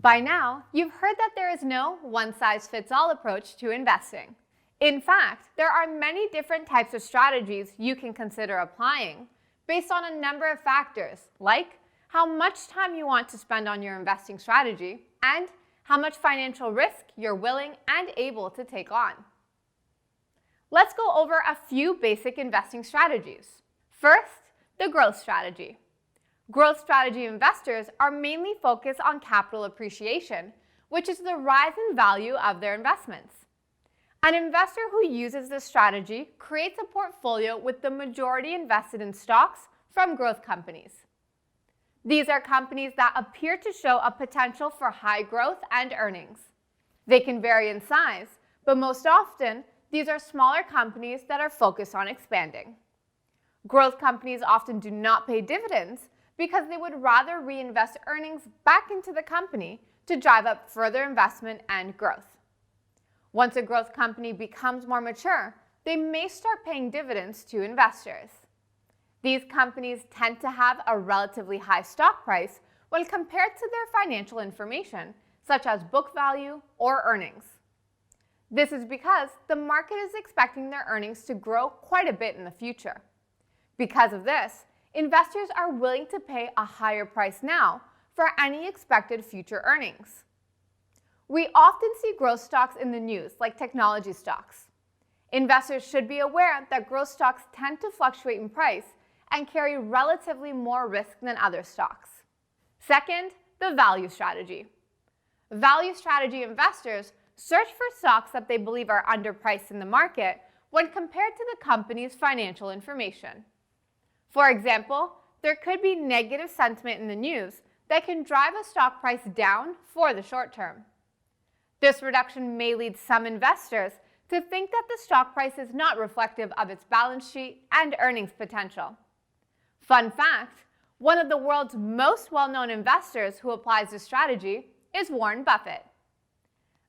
By now, you've heard that there is no one-size-fits-all approach to investing. In fact, there are many different types of strategies you can consider applying based on a number of factors, like how much time you want to spend on your investing strategy and how much financial risk you're willing and able to take on. Let's go over a few basic investing strategies. First, the growth strategy. Growth strategy investors are mainly focused on capital appreciation, which is the rise in value of their investments. An investor who uses this strategy creates a portfolio with the majority invested in stocks from growth companies. These are companies that appear to show a potential for high growth and earnings. They can vary in size, but most often, these are smaller companies that are focused on expanding. Growth companies often do not pay dividends because they would rather reinvest earnings back into the company to drive up further investment and growth. Once a growth company becomes more mature, they may start paying dividends to investors. These companies tend to have a relatively high stock price when compared to their financial information, such as book value or earnings. This is because the market is expecting their earnings to grow quite a bit in the future. Because of this, investors are willing to pay a higher price now for any expected future earnings. We often see growth stocks in the news, like technology stocks. Investors should be aware that growth stocks tend to fluctuate in price and carry relatively more risk than other stocks. Second, the value strategy. Value strategy investors search for stocks that they believe are underpriced in the market when compared to the company's financial information. For example, there could be negative sentiment in the news that can drive a stock price down for the short term. This reduction may lead some investors to think that the stock price is not reflective of its balance sheet and earnings potential. Fun fact, one of the world's most well-known investors who applies this strategy is Warren Buffett.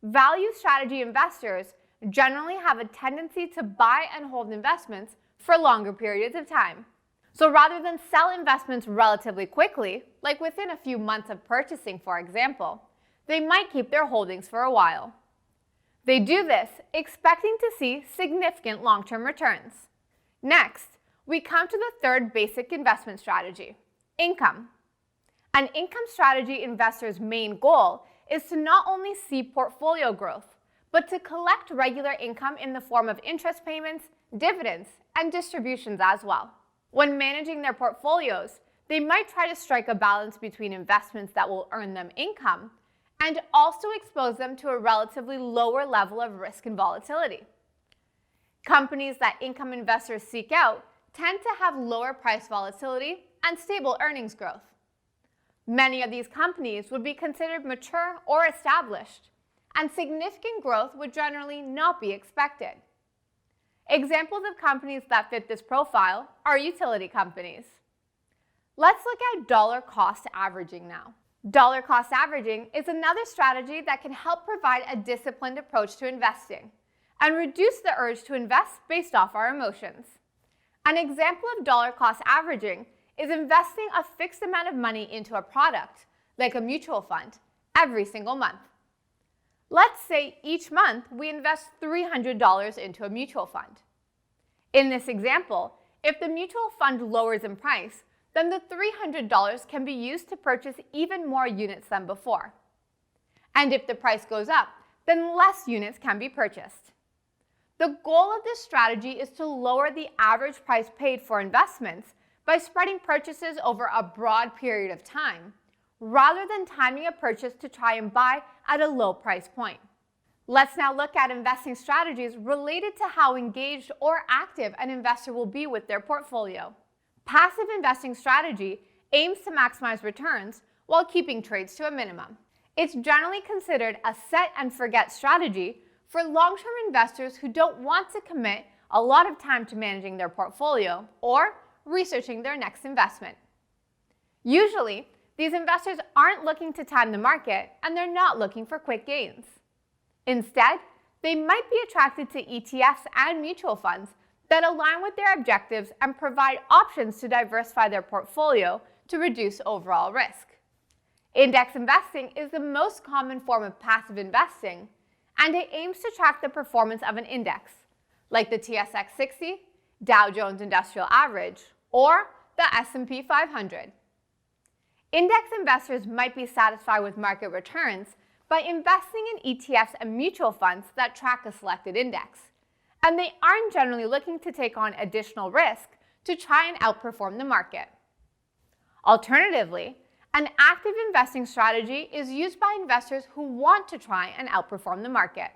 Value strategy investors generally have a tendency to buy and hold investments for longer periods of time. So rather than sell investments relatively quickly, like within a few months of purchasing, for example, they might keep their holdings for a while. They do this expecting to see significant long-term returns. Next, we come to the third basic investment strategy, income. An income strategy investor's main goal is to not only see portfolio growth, but to collect regular income in the form of interest payments, dividends, and distributions as well. When managing their portfolios, they might try to strike a balance between investments that will earn them income and also expose them to a relatively lower level of risk and volatility. Companies that income investors seek out tend to have lower price volatility and stable earnings growth. Many of these companies would be considered mature or established, and significant growth would generally not be expected. Examples of companies that fit this profile are utility companies. Let's look at dollar cost averaging now. Dollar cost averaging is another strategy that can help provide a disciplined approach to investing and reduce the urge to invest based off our emotions. An example of dollar cost averaging is investing a fixed amount of money into a product, like a mutual fund, every single month. Let's say each month we invest $300 into a mutual fund. In this example, if the mutual fund lowers in price, then the $300 can be used to purchase even more units than before. And if the price goes up, then less units can be purchased. The goal of this strategy is to lower the average price paid for investments by spreading purchases over a broad period of time, rather than timing a purchase to try and buy at a low price point. Let's now look at investing strategies related to how engaged or active an investor will be with their portfolio. Passive investing strategy aims to maximize returns while keeping trades to a minimum. It's generally considered a set and forget strategy for long-term investors who don't want to commit a lot of time to managing their portfolio or researching their next investment. Usually, these investors aren't looking to time the market and they're not looking for quick gains. Instead, they might be attracted to ETFs and mutual funds that align with their objectives and provide options to diversify their portfolio to reduce overall risk. Index investing is the most common form of passive investing, and it aims to track the performance of an index, like the TSX 60, Dow Jones Industrial Average, or the S&P 500. Index investors might be satisfied with market returns by investing in ETFs and mutual funds that track a selected index, and they aren't generally looking to take on additional risk to try and outperform the market. Alternatively, an active investing strategy is used by investors who want to try and outperform the market.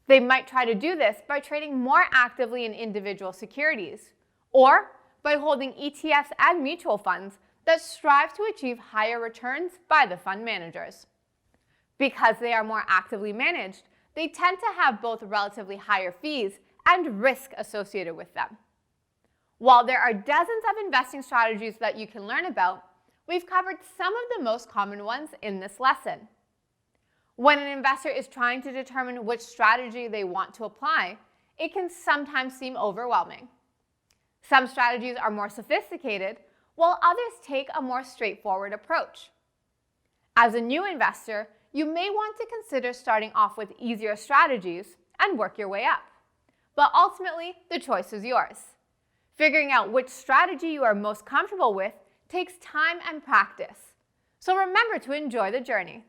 They might try to do this by trading more actively in individual securities, or by holding ETFs and mutual funds that strive to achieve higher returns by the fund managers. Because they are more actively managed, they tend to have both relatively higher fees and risk associated with them. While there are dozens of investing strategies that you can learn about, we've covered some of the most common ones in this lesson. When an investor is trying to determine which strategy they want to apply, it can sometimes seem overwhelming. Some strategies are more sophisticated, while others take a more straightforward approach. As a new investor, you may want to consider starting off with easier strategies and work your way up. But ultimately, the choice is yours. Figuring out which strategy you are most comfortable with takes time and practice. So remember to enjoy the journey.